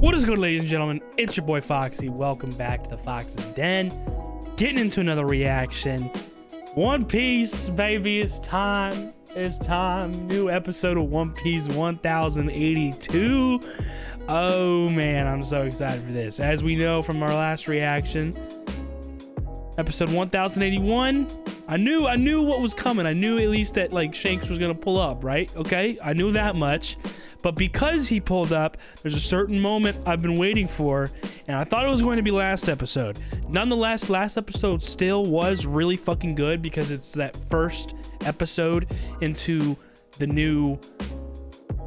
What is good, ladies and gentlemen? It's your boy Foxy. Welcome back to the Fox's Den. Getting into another reaction. One Piece, baby, it's time. It's time. New episode of One Piece 1082. Oh man, I'm so excited for this. As we know from our last reaction, episode 1081, I knew what was coming. I knew at least that like Shanks was gonna pull up, right? Okay, I knew that much. But because he pulled up, there's a certain moment I've been waiting for, and I thought it was going to be last episode. Nonetheless, last episode still was really fucking good because it's that first episode into the new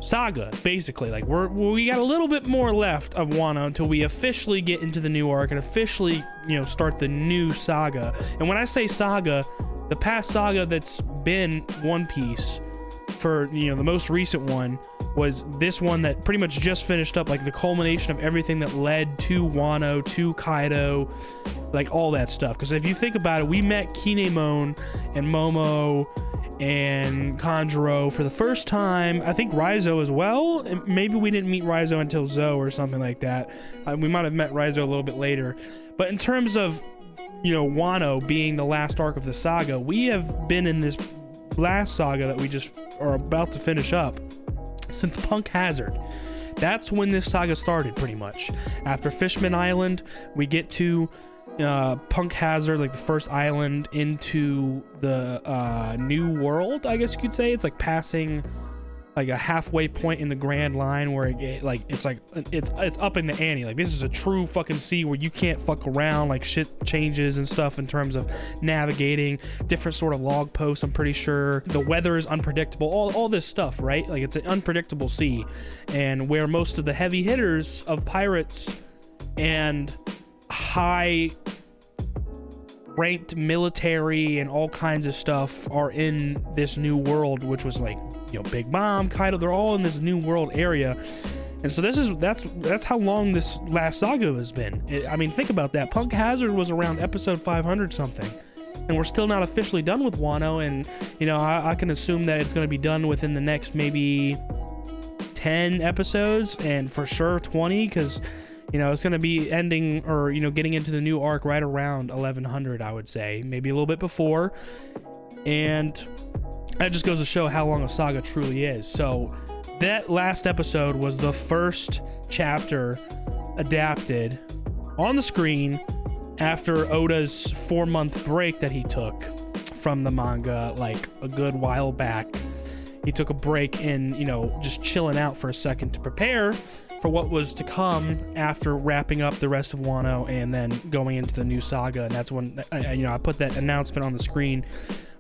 saga, basically. Like we got a little bit more left of Wano until we officially get into the new arc and officially, you know, start the new saga. And when I say saga, the past saga that's been One Piece for, you know, the most recent one was this one that pretty much just finished up, like the culmination of everything that led to Wano, to Kaido, like all that stuff. Because if you think about it, we met Kinemon and Momo and Kanjuro for the first time. I think Raizo as well, and maybe we didn't meet Raizo until Zoe or something like that. We might have met Raizo a little bit later. But in terms of, you know, Wano being the last arc of the saga, we have been in this last saga that we just are about to finish up since Punk Hazard. That's when this saga started, pretty much. After Fishman Island, we get to Punk Hazard, like the first island into the new world, I guess you could say. It's like passing like a halfway point in the Grand Line where it's up in the ante. Like, this is a true fucking sea where you can't fuck around. Like, shit changes and stuff in terms of navigating different sort of log posts. I'm pretty sure the weather is unpredictable, all this stuff, right? Like, it's an unpredictable sea, and where most of the heavy hitters of pirates and high ranked military and all kinds of stuff are in this new world, which was like, you know, Big Mom, Kaido, they're all in this new world area. And so that's how long this last saga has been. I mean, think about that. Punk Hazard was around episode 500 something, and we're still not officially done with Wano. And, you know, I can assume that it's going to be done within the next maybe 10 episodes, and for sure 20, because, you know, it's going to be ending, or, you know, getting into the new arc right around 1100, I would say, maybe a little bit before. And that just goes to show how long a saga truly is. So that last episode was the first chapter adapted on the screen after Oda's 4-month break that he took from the manga, like a good while back. He took a break in, you know, just chilling out for a second to prepare for what was to come after wrapping up the rest of Wano and then going into the new saga. And that's when I put that announcement on the screen,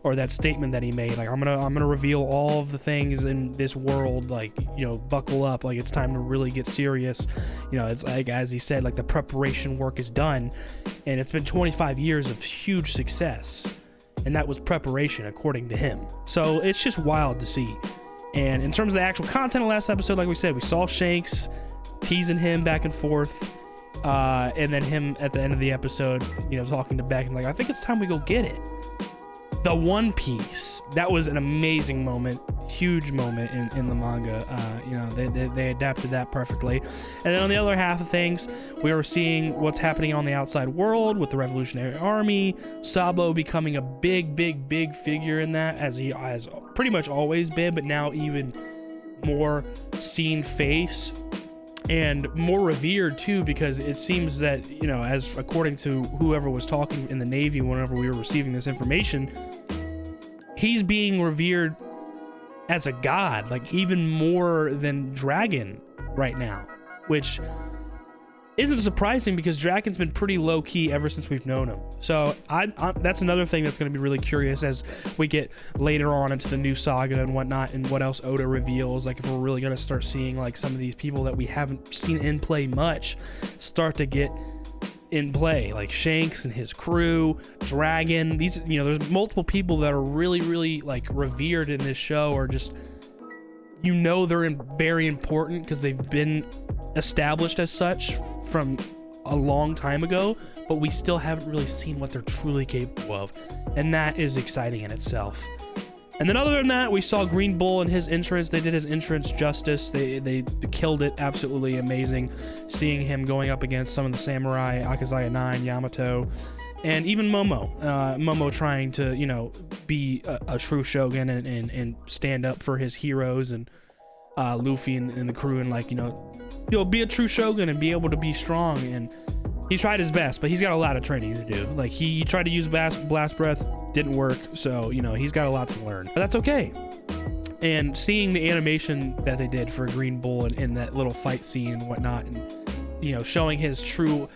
or that statement that he made, like, I'm gonna reveal all of the things in this world, like, you know, buckle up, like, it's time to really get serious. You know, it's like, as he said, like, the preparation work is done, and it's been 25 years of huge success, and that was preparation according to him. So it's just wild to see. And in terms of the actual content of last episode, like we said, we saw Shanks teasing him back and forth, and then him at the end of the episode, you know, talking to Beck and like, I think it's time we go get it. The One Piece, that was an amazing moment, huge moment in the manga. You know, they adapted that perfectly. And then on the other half of things, we were seeing what's happening on the outside world with the Revolutionary Army, Sabo becoming a big figure in that, as he has pretty much always been, but now even more seen face and more revered too, because it seems that, you know, as according to whoever was talking in the Navy whenever we were receiving this information, he's being revered as a god, like even more than Dragon right now, which isn't surprising because Dragon's been pretty low-key ever since we've known him. So that's another thing that's going to be really curious as we get later on into the new saga and whatnot, and what else Oda reveals. Like, if we're really going to start seeing like some of these people that we haven't seen in play much start to get in play, like Shanks and his crew, Dragon. These, you know, there's multiple people that are really like revered in this show, or just, you know, they're very important because they've been established as such from a long time ago, but we still haven't really seen what they're truly capable of, and that is exciting in itself. And then other than that, we saw Green Bull and his entrance. They did his entrance justice. They killed it. Absolutely amazing. Seeing him going up against some of the samurai, Akazaya 9, Yamato, and even Momo. Momo trying to, you know, be a true shogun and stand up for his heroes, and Luffy and the crew, and like, you know, be a true shogun and be able to be strong. And he tried his best, but he's got a lot of training to do. Like, he tried to use blast breath, didn't work, so, you know, he's got a lot to learn, but that's okay. And seeing the animation that they did for Green Bull and that little fight scene and whatnot, and, you know, showing his true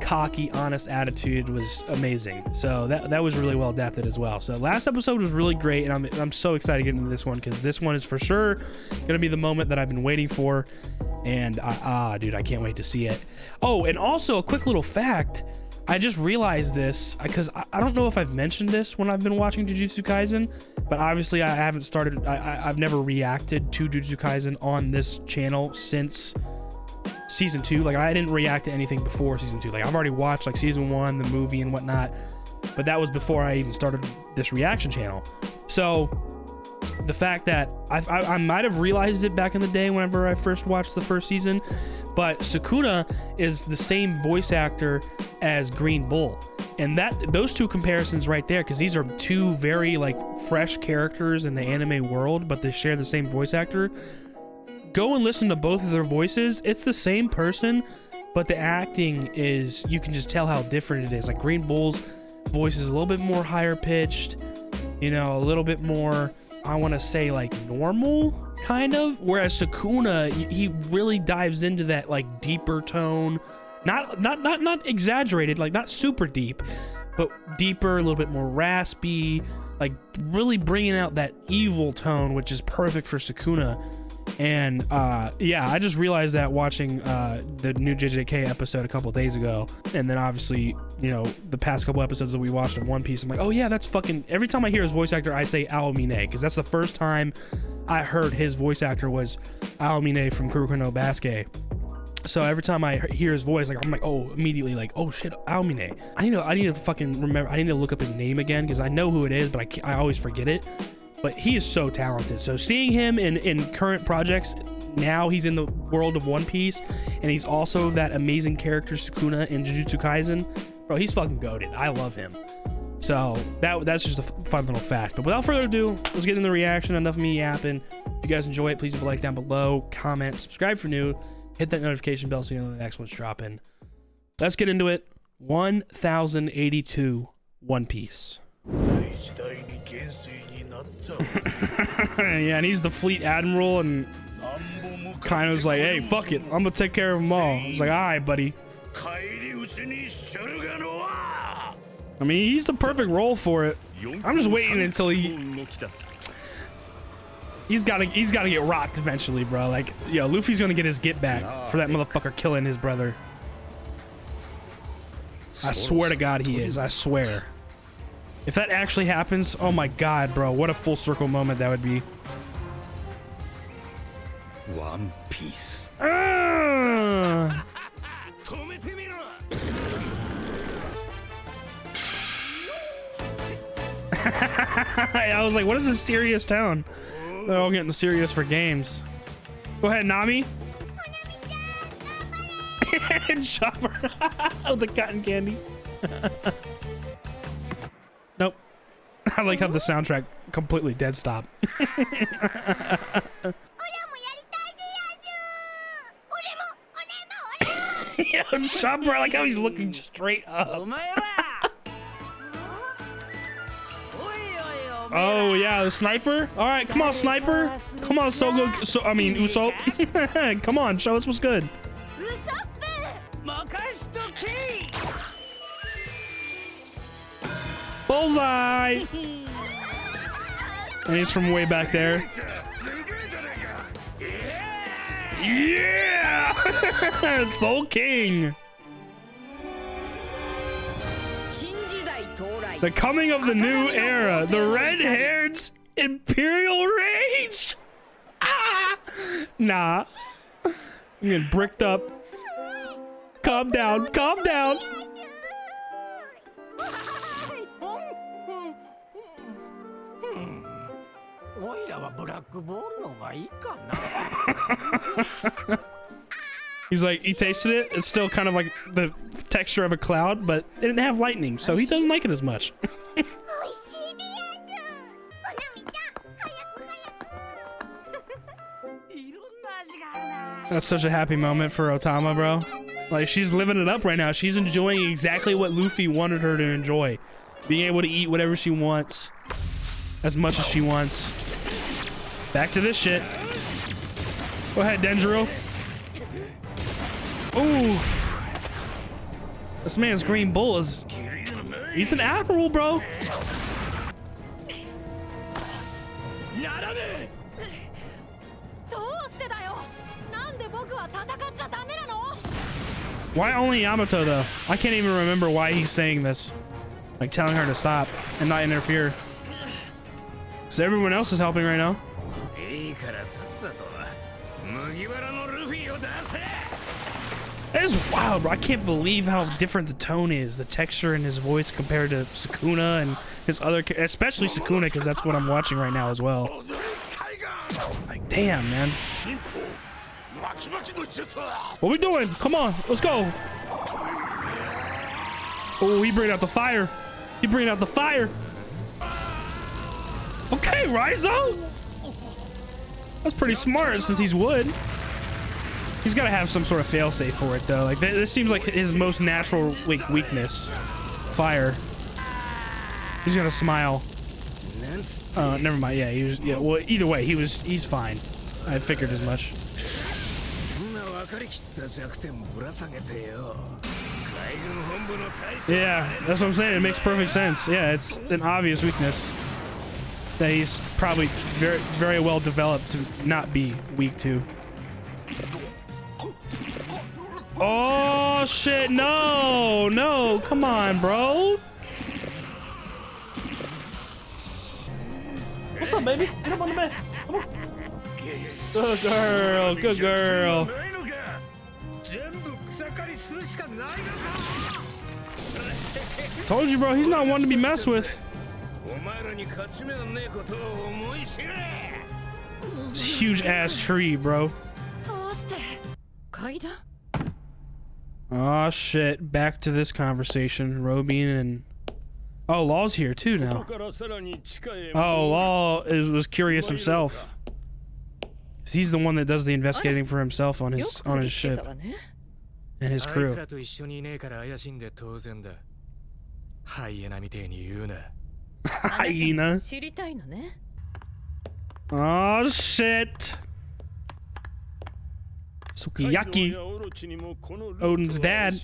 cocky, honest attitude was amazing. So that was really well adapted as well. So last episode was really great, and I'm so excited to get into this one, because this one is for sure gonna be the moment that I've been waiting for. And dude, I can't wait to see it. Oh, and also a quick little fact, I just realized this, because I don't know if I've mentioned this when I've been watching Jujutsu Kaisen, but obviously I haven't started, I've never reacted to Jujutsu Kaisen on this channel since season 2. Like, I didn't react to anything before season 2. Like, I've already watched like season 1, the movie and whatnot, but that was before I even started this reaction channel. So the fact that I might have realized it back in the day whenever I first watched the first season, but Sukuna is the same voice actor as Green Bull, and those two comparisons right there, because these are two very like fresh characters in the anime world, but they share the same voice actor. Go and listen to both of their voices. It's the same person, but the acting is, you can just tell how different it is. Like, Green Bull's voice is a little bit more higher pitched, you know, a little bit more, I want to say, like, normal kind of, whereas Sukuna, he really dives into that like deeper tone, not exaggerated, like not super deep, but deeper, a little bit more raspy, like really bringing out that evil tone, which is perfect for Sukuna. And yeah, I just realized that watching the new JJK episode a couple days ago, and then obviously, you know, the past couple episodes that we watched of One Piece. I'm like, oh yeah, that's fucking, every time I hear his voice actor, I say Aomine, because that's the first time I heard his voice actor was Aomine from Kuroko no Basuke. So every time I hear his voice, like, I'm like, oh, immediately like, oh shit, Aomine. I need to fucking remember, I need to look up his name again, because I know who it is, but I always forget it. But he is so talented. So seeing him in current projects, now he's in the world of One Piece, and he's also that amazing character Sukuna in Jujutsu Kaisen. Bro, he's fucking goated. I love him. So that's just a fun little fact. But without further ado, let's get into the reaction. Enough of me yapping. If you guys enjoy it, please leave a like down below, comment, subscribe for new, hit that notification bell so you know the next one's dropping. Let's get into it. 1082 One Piece. Yeah, and he's the fleet admiral, and Kaino's like, hey, fuck it, I'm gonna take care of them all. He's like, all right, buddy. I mean, he's the perfect role for it. I'm just waiting until he's gotta get rocked eventually, bro. Like, yo, Luffy's gonna get his get back for that motherfucker killing his brother. I swear to God he is. I swear. If that actually happens, oh my God, bro, what a full circle moment that would be. One Piece. I was like, what is this serious tone? They're all getting serious for games. Go ahead, Nami. Chopper. Oh, the cotton candy. Nope. I like how the soundtrack completely dead stop. Yo, Chopper, I like how he's looking straight up. Oh yeah, the sniper. All right, come on, sniper. Come on, Usopp. Come on, show us what's good. Bullseye. And he's from way back there. Yeah! Soul King. The coming of the new era. The red-haired Imperial Rage. Ah! Nah. I'm getting bricked up. Calm down. Calm down. He's like, he tasted it. It's still kind of like the texture of a cloud, but it didn't have lightning, so he doesn't like it as much. That's such a happy moment for Otama, bro. Like, she's living it up right now. She's enjoying exactly what Luffy wanted her to enjoy. Being able to eat whatever she wants, as much as she wants. Back to this shit. Go ahead, Denjiro. Ooh. This man's Green Bull is... He's an admiral, bro. Why only Yamato, though? I can't even remember why he's saying this. Like, telling her to stop and not interfere. Because everyone else is helping right now. That is wild, bro. I can't believe how different the tone is, the texture in his voice compared to Sukuna and his other, especially Sukuna, because that's what I'm watching right now as well. Like, damn, man. What we doing? Come on, let's go. Oh, he bringing out the fire. He bringing out the fire. Okay, Raizo. That's pretty smart since he's wood. He's got to have some sort of failsafe for it, though. Like, this seems like his most natural weakness. Fire. He's gonna smile. Never mind. Yeah, he was. Yeah. Well, either way, he's fine. I figured as much. Yeah, that's what I'm saying. It makes perfect sense. Yeah, it's an obvious weakness that he's probably very, very well developed to not be weak to. Oh shit! No, no, come on, bro. What's up, baby? Get up on the bed. Come on. Good girl. Good girl. Told you, bro. He's not one to be messed with. This huge ass tree, bro. Oh shit! Back to this conversation. Robin and Law's here too now. Oh, Law was curious himself. He's the one that does the investigating for himself on his ship and his crew. Hyena. Oh shit. Sukiyaki, Odin's dad.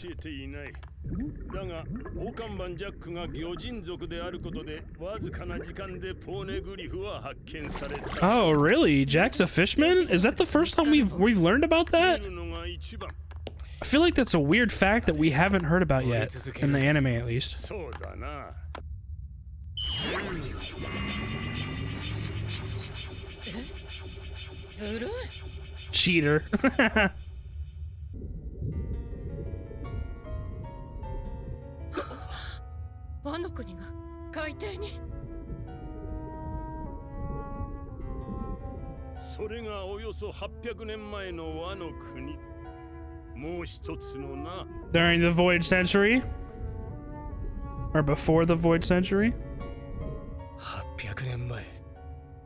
Oh really? Jack's a fishman? Is that the first time we've learned about that? I feel like that's a weird fact that we haven't heard about yet, in the anime at least. Cheater. During the Void Century? Or before the Void Century?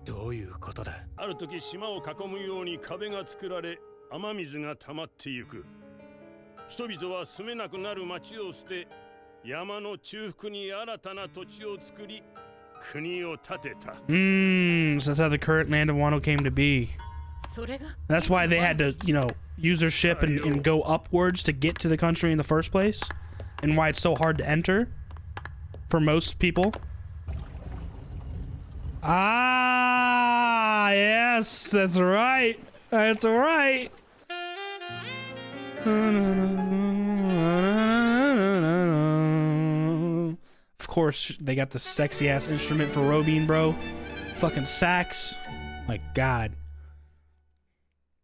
どういうことだ。ある時島を囲むように壁が作られ、雨水が溜まってゆく。人々は住めなくなる町を捨て、山の中腹に新たな土地を作り、国を建てた。So that's how the current land of Wano came to be. That's why they had to, use their ship and go upwards to get to the country in the first place, and why it's so hard to enter for most people. Ah, yes, that's right. That's right. Of course, they got the sexy ass instrument for Robin, bro. Fucking sax. My God.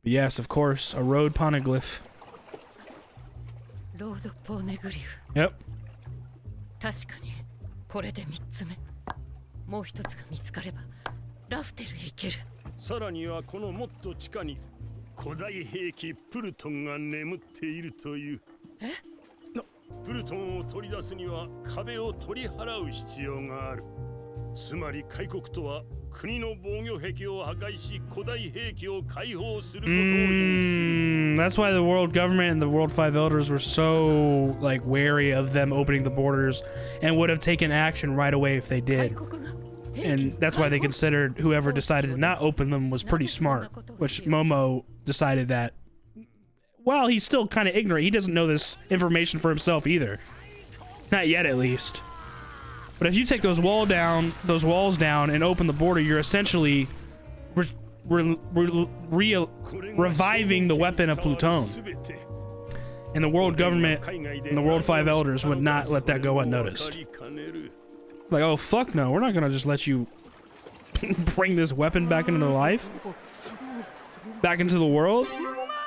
But yes, of course, a road poneglyph. Yep. もう一つが見つかればラフテルへ行ける。さらにはこのもっと地下に古代兵器プルトンが眠っているという。プルトンを取り出すには壁を取り払う必要がある。つまり開国とは国の防御壁を破壊し古代兵器を解放することを意味する。That's why the world government and the World Five Elders were so like wary of them opening the borders and would have taken action right away if they did. And that's why they considered whoever decided to not open them was pretty smart, which Momo decided that, well, he's still kind of ignorant. He doesn't know this information for himself either. Not yet, at least. But if you take those walls down, and open the border, you're essentially reviving the weapon of Pluton. And the world government and the World Five Elders would not let that go unnoticed. Like, oh, fuck no, we're not gonna just let you bring this weapon back into life, back into the world,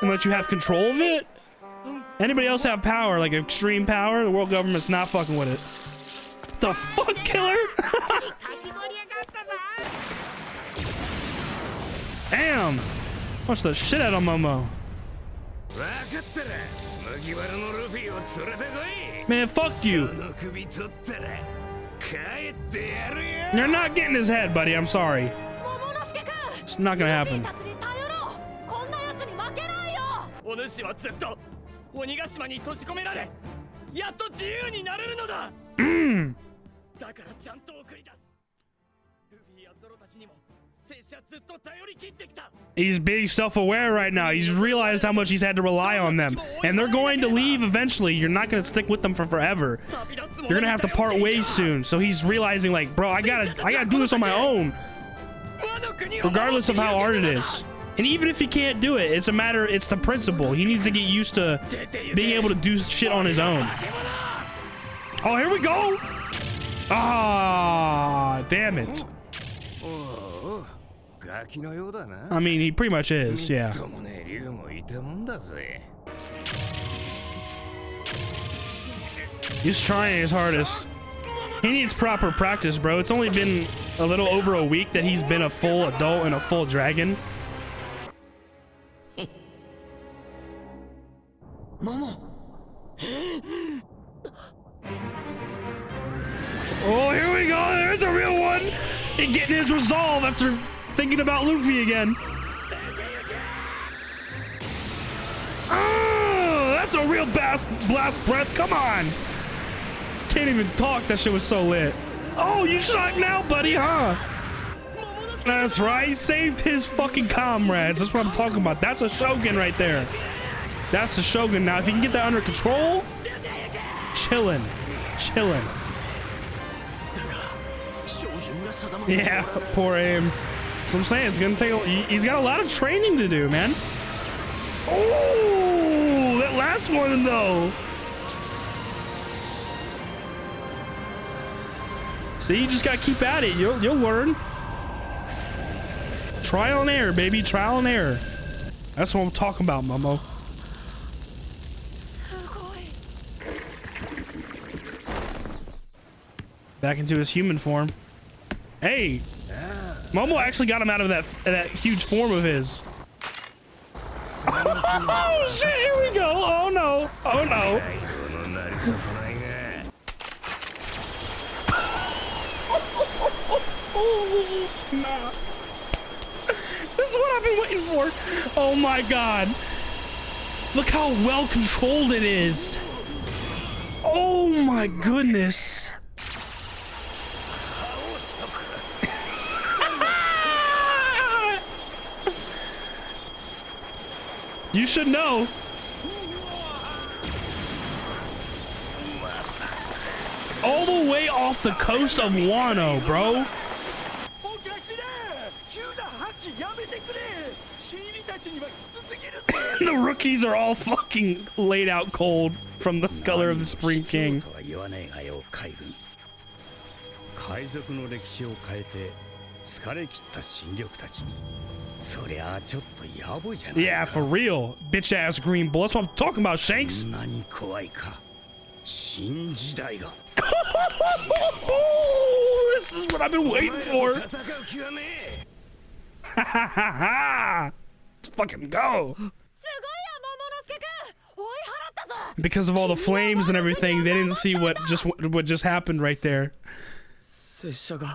and let you have control of it. Anybody else have power, like extreme power? The world government's not fucking with it. The fuck, killer? Damn! Watch the shit out of Momo. Man, fuck you. You're not getting his head, buddy. I'm sorry. It's not gonna happen. He's being self-aware right now. He's realized how much he's had to rely on them, and they're going to leave eventually. You're not gonna stick with them for forever. You're gonna have to part ways soon. So he's realizing, like, bro, I gotta do this on my own, regardless of how hard it is. And even if he can't do it, it's the principle. He needs to get used to being able to do shit on his own. Oh, here we go. Ah, damn it. I mean, he pretty much is, yeah. He's trying his hardest. He needs proper practice, bro. It's only been a little over a week that he's been a full adult and a full dragon. Oh, here we go. There's a real one. He's getting his resolve after thinking about Luffy again. Oh, that's a real blast breath. Come on. Can't even talk. That shit was so lit. Oh, you shocked now, buddy, huh? That's right. He saved his fucking comrades. That's what I'm talking about. That's a Shogun right there. That's the Shogun. Now, if you can get that under control, chillin'. Yeah, poor him. So I'm saying it's gonna take. He's got a lot of training to do, man. Oh, that last one though. See, you just gotta keep at it. You'll learn. Trial and error, baby. Trial and error. That's what I'm talking about, Momo. Back into his human form. Hey, Momo actually got him out of that huge form of his. Oh shit! Here we go. Oh no! Oh no! Nah. This is what I've been waiting for. Oh my god! Look how well controlled it is. Oh my goodness! You should know. All the way off the coast of Wano, bro. The rookies are all fucking laid out cold from the color of the Spring King. Yeah, for real. Bitch ass green bull. That's what I'm talking about, Shanks. This is what I've been waiting for. Let's fucking go. Because of all the flames and everything, they didn't see what just happened right there.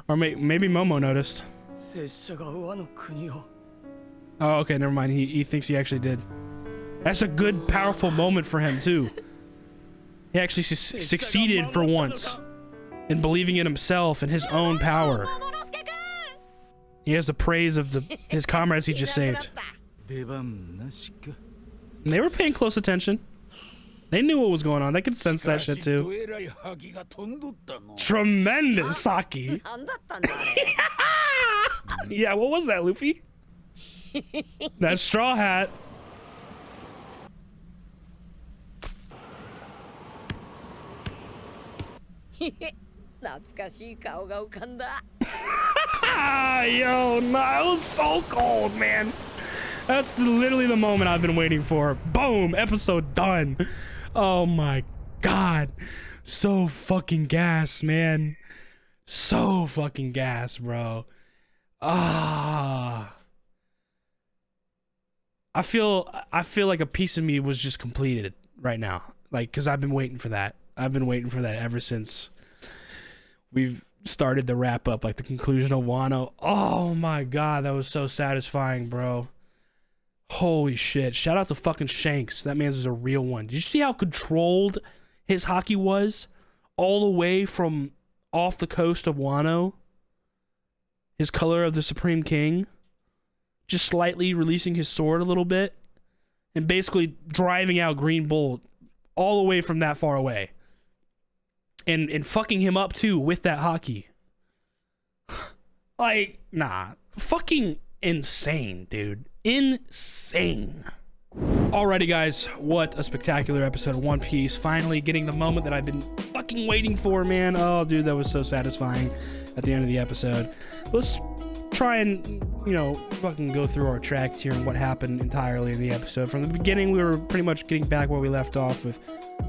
Or maybe Momo noticed. Oh, okay, never mind. He thinks he actually did. That's a good, powerful moment for him too. He actually succeeded for once in believing in himself and his own power. He has the praise of his comrades he just saved. And they were paying close attention. They knew what was going on. They could sense that shit too. Tremendous Haki. Yeah, what was that, Luffy? That straw hat. Yo, no, it was so cold, man. That's literally the moment I've been waiting for. Boom, episode done. Oh my god. So fucking gas, man. So fucking gas, bro. I feel like a piece of me was just completed right now. Like, cause I've been waiting for that. I've been waiting for that ever since we've started the wrap up, like the conclusion of Wano. Oh my god, that was so satisfying, bro. Holy shit. Shout out to fucking Shanks. That man's a real one. Did you see how controlled his Haki was? All the way from off the coast of Wano. His color of the Supreme King. Just slightly releasing his sword a little bit. And basically driving out Green Bull all the way from that far away. And fucking him up too with that Haki. Like, nah. Fucking insane, dude. Insane. Alrighty, guys, what a spectacular episode of One Piece. Finally getting the moment that I've been fucking waiting for, man. Oh, dude, that was so satisfying at the end of the episode. Let's try and, you know, fucking go through our tracks here and what happened entirely in the episode. From the beginning, we were pretty much getting back where we left off with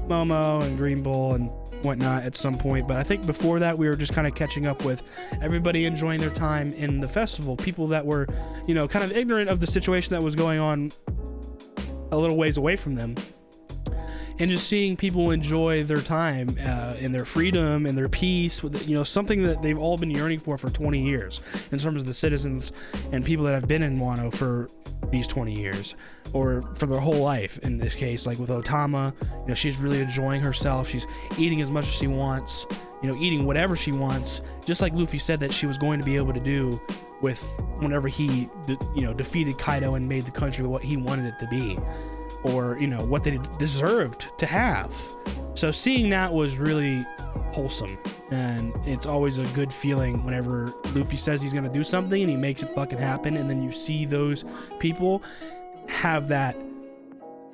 Momo and Green Bull and whatnot at some point, but I think before that we were just kind of catching up with everybody enjoying their time in the festival. People that were, you know, kind of ignorant of the situation that was going on a little ways away from them, and just seeing people enjoy their time and their freedom and their peace with, you know, something that they've all been yearning for 20 years in terms of the citizens and people that have been in Wano for these 20 years or for their whole life. In this case, like with Otama, you know, she's really enjoying herself. She's eating as much as she wants, you know, eating whatever she wants, just like Luffy said that she was going to be able to do with whenever he defeated Kaido and made the country what he wanted it to be, or, you know, what they deserved to have. So seeing that was really wholesome, and it's always a good feeling whenever Luffy says he's gonna do something and he makes it fucking happen, and then you see those people have that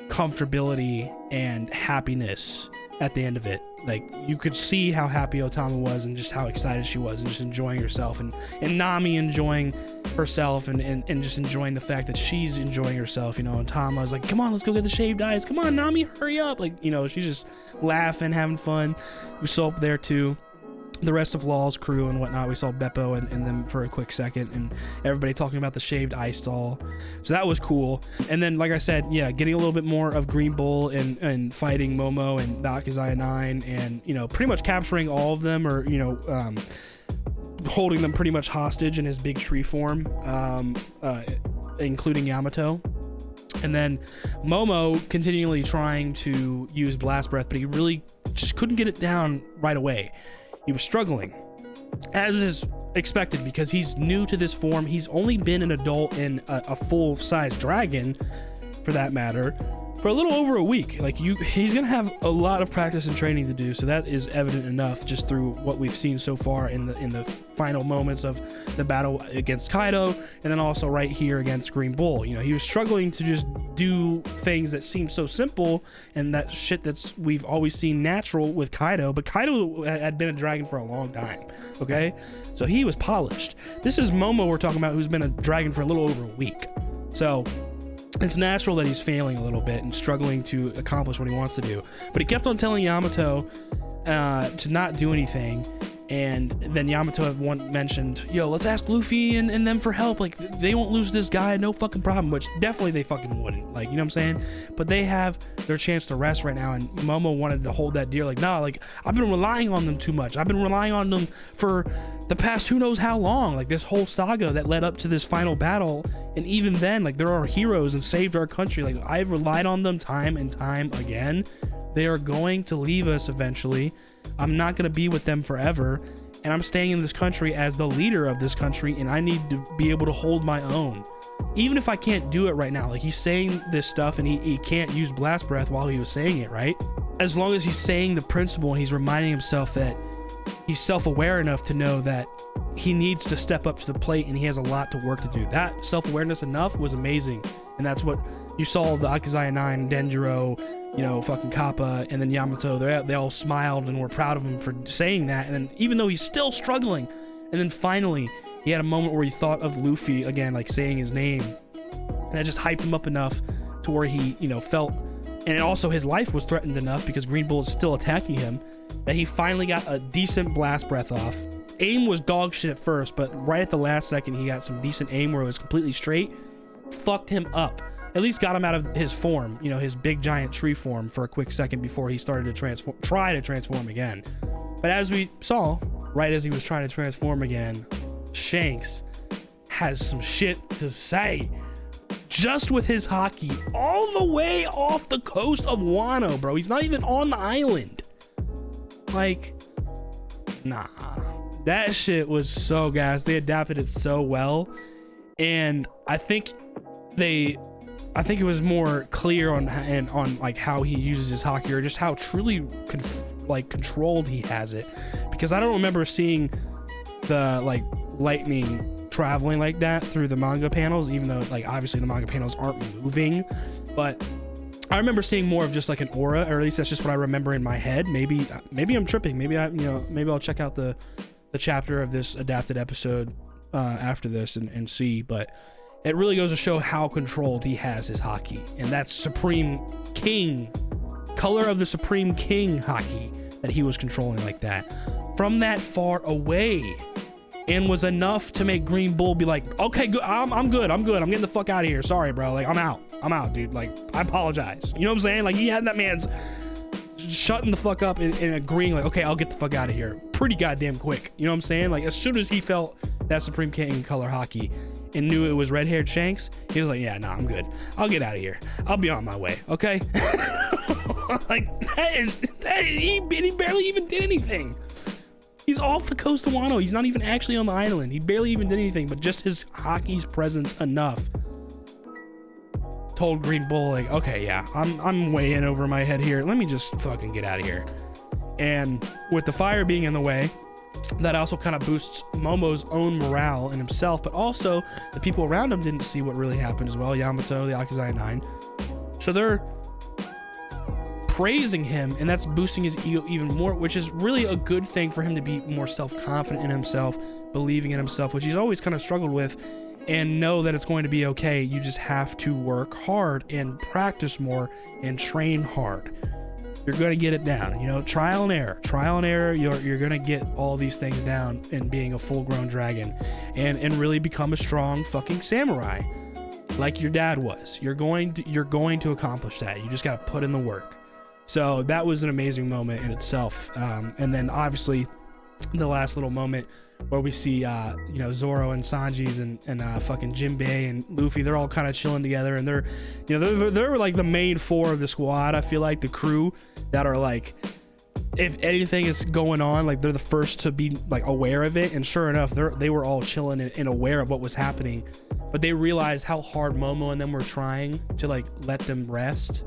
comfortability and happiness at the end of it. Like, you could see how happy Otama was and just how excited she was and just enjoying herself, and Nami enjoying herself and just enjoying the fact that she's enjoying herself. You know, Otama is like, come on, let's go get the shaved ice. Come on, Nami, hurry up. Like, you know, she's just laughing, having fun. Usopp there too. The rest of Law's crew and whatnot. We saw Beppo and them for a quick second, and everybody talking about the shaved ice doll. So that was cool. And then, like I said, yeah, getting a little bit more of Green Bull and fighting Momo and Nakazaya 9, and, you know, pretty much capturing all of them, or, you know, holding them pretty much hostage in his big tree form, including Yamato. And then Momo continually trying to use Blast Breath, but he really just couldn't get it down right away. He was struggling, as is expected, because he's new to this form. He's only been an adult in a full-size dragon, for that matter, for a little over a week. Like, he's gonna have a lot of practice and training to do, so that is evident enough just through what we've seen so far in the final moments of the battle against Kaido, and then also right here against Green Bull. You know, he was struggling to just do things that seem so simple, and that shit that's we've always seen natural with Kaido, but Kaido had been a dragon for a long time, okay? So he was polished. This is Momo we're talking about, who's been a dragon for a little over a week. So it's natural that he's failing a little bit and struggling to accomplish what he wants to do. But he kept on telling Yamato to not do anything, And then Yamato had one mentioned, yo, let's ask Luffy and them for help. Like, they won't lose this guy, no fucking problem. Which definitely they fucking wouldn't. Like, you know what I'm saying? But they have their chance to rest right now. And Momo wanted to hold that dear. Like, nah, like, I've been relying on them too much. I've been relying on them for the past who knows how long. Like, this whole saga that led up to this final battle. And even then, like, there are heroes and saved our country. Like, I've relied on them time and time again. They are going to leave us eventually. I'm not going to be with them forever, and I'm staying in this country as the leader of this country, and I need to be able to hold my own. Even if I can't do it right now, like, he's saying this stuff and he can't use blast breath while he was saying it, right? As long as he's saying the principle and he's reminding himself that he's self-aware enough to know that he needs to step up to the plate and he has a lot to work to do. That self-awareness enough was amazing, and that's what you saw the Akazaya 9, Denjiro, you know, fucking Kappa, and then Yamato, they all smiled and were proud of him for saying that. And then even though he's still struggling, and then finally he had a moment where he thought of Luffy again, like saying his name, and that just hyped him up enough to where he, you know, felt, and also his life was threatened enough because Green Bull is still attacking him, that he finally got a decent blast breath off. Aim was dog shit at first, but right at the last second he got some decent aim where it was completely straight. Fucked him up. At least got him out of his form, you know, his big giant tree form for a quick second before he started to try to transform again. But as we saw, right as he was trying to transform again, Shanks has some shit to say. Just with his haki all the way off the coast of Wano, bro. He's not even on the island. Like, nah. That shit was so gas. They adapted it so well. And I think it was more clear on like how he uses his haki, or just how truly controlled he has it, because I don't remember seeing the like lightning traveling like that through the manga panels, even though like obviously the manga panels aren't moving, but I remember seeing more of just like an aura, or at least that's just what I remember in my head. Maybe I'm tripping. Maybe I'll check out the chapter of this adapted episode after this and see, but it really goes to show how controlled he has his haki. And that's Supreme King, color of the Supreme King haki that he was controlling like that. From that far away. And was enough to make Green Bull be like, okay, good, I'm good. I'm getting the fuck out of here. Sorry, bro. Like, I'm out, dude. Like, I apologize. You know what I'm saying? Like, he had that man's shutting the fuck up and agreeing like, okay, I'll get the fuck out of here pretty goddamn quick. You know what I'm saying? Like, as soon as he felt that Supreme King color haki and knew it was red-haired Shanks, he was like, yeah, nah, I'm good. I'll get out of here. I'll be on my way, okay? Like, he barely even did anything. He's off the coast of Wano. He's not even actually on the island. He barely even did anything, but just his haki's presence enough told Green Bull, like, okay, yeah, I'm way in over my head here. Let me just fucking get out of here. And with the fire being in the way, that also kind of boosts Momo's own morale in himself, but also the people around him didn't see what really happened as well. Yamato, the Akazaya 9. So they're praising him, and that's boosting his ego even more, which is really a good thing for him to be more self-confident in himself, believing in himself, which he's always kind of struggled with, and know that it's going to be okay. You just have to work hard and practice more and train hard. You're going to get it down, you know, trial and error. You're going to get all these things down in being a full-grown dragon and really become a strong fucking samurai like your dad was. You're going to accomplish that. You just got to put in the work. So that was an amazing moment in itself. And then obviously the last little moment where we see, you know, Zoro and Sanji's and fucking Jinbei and Luffy, they're all kind of chilling together, and they're like the main four of the squad. I feel like the crew that are like, if anything is going on, like they're the first to be like aware of it. And sure enough, they were all chilling and aware of what was happening, but they realized how hard Momo and them were trying to like let them rest.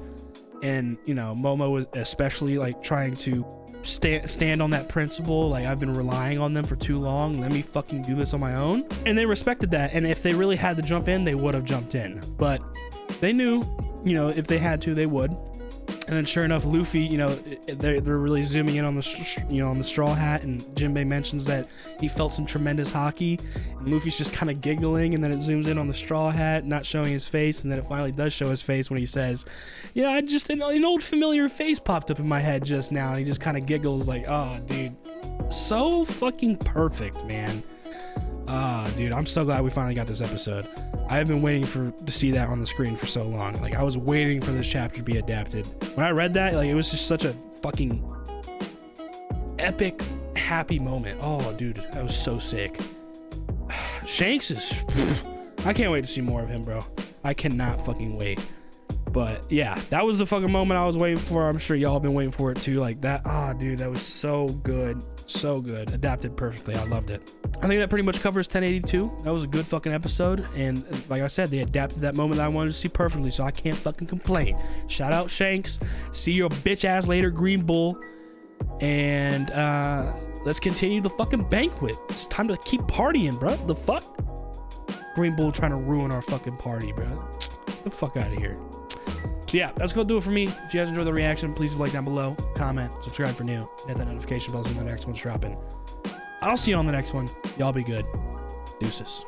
And, you know, Momo was especially like trying to stand on that principle, like, I've been relying on them for too long, let me fucking do this on my own. And they respected that, and if they really had to jump in, they would have jumped in, but they knew, you know, if they had to, they would. And then sure enough, Luffy, you know, they're really zooming in on the, you know, on the straw hat, and Jinbei mentions that he felt some tremendous haki, and Luffy's just kind of giggling, and then it zooms in on the straw hat, not showing his face, and then it finally does show his face when he says, you know, an old familiar face popped up in my head just now, and he just kind of giggles like, oh, dude, So fucking perfect, man. Dude, I'm so glad we finally got this episode. I have been waiting to see that on the screen for so long. Like, I was waiting for this chapter to be adapted. When I read that, like, it was just such a fucking epic, happy moment. Oh, dude, that was so sick. Shanks is... I can't wait to see more of him, bro. I cannot fucking wait. But yeah, that was the fucking moment I was waiting for. I'm sure y'all have been waiting for it too. Like that, dude, that was so good. So good. Adapted perfectly. I loved it. I think that pretty much covers 1082. That was a good fucking episode. And like I said, they adapted that moment that I wanted to see perfectly, so I can't fucking complain. Shout out Shanks. See your bitch ass later, Green Bull. And let's continue the fucking banquet. It's time to keep partying, bro. The fuck? Green Bull trying to ruin our fucking party, bro. Get the fuck out of here. So yeah, that's gonna do it for me. If you guys enjoyed the reaction, please leave a like down below, comment, subscribe for new, hit that notification bell so the next one's dropping. I'll see you on the next one. Y'all be good. Deuces.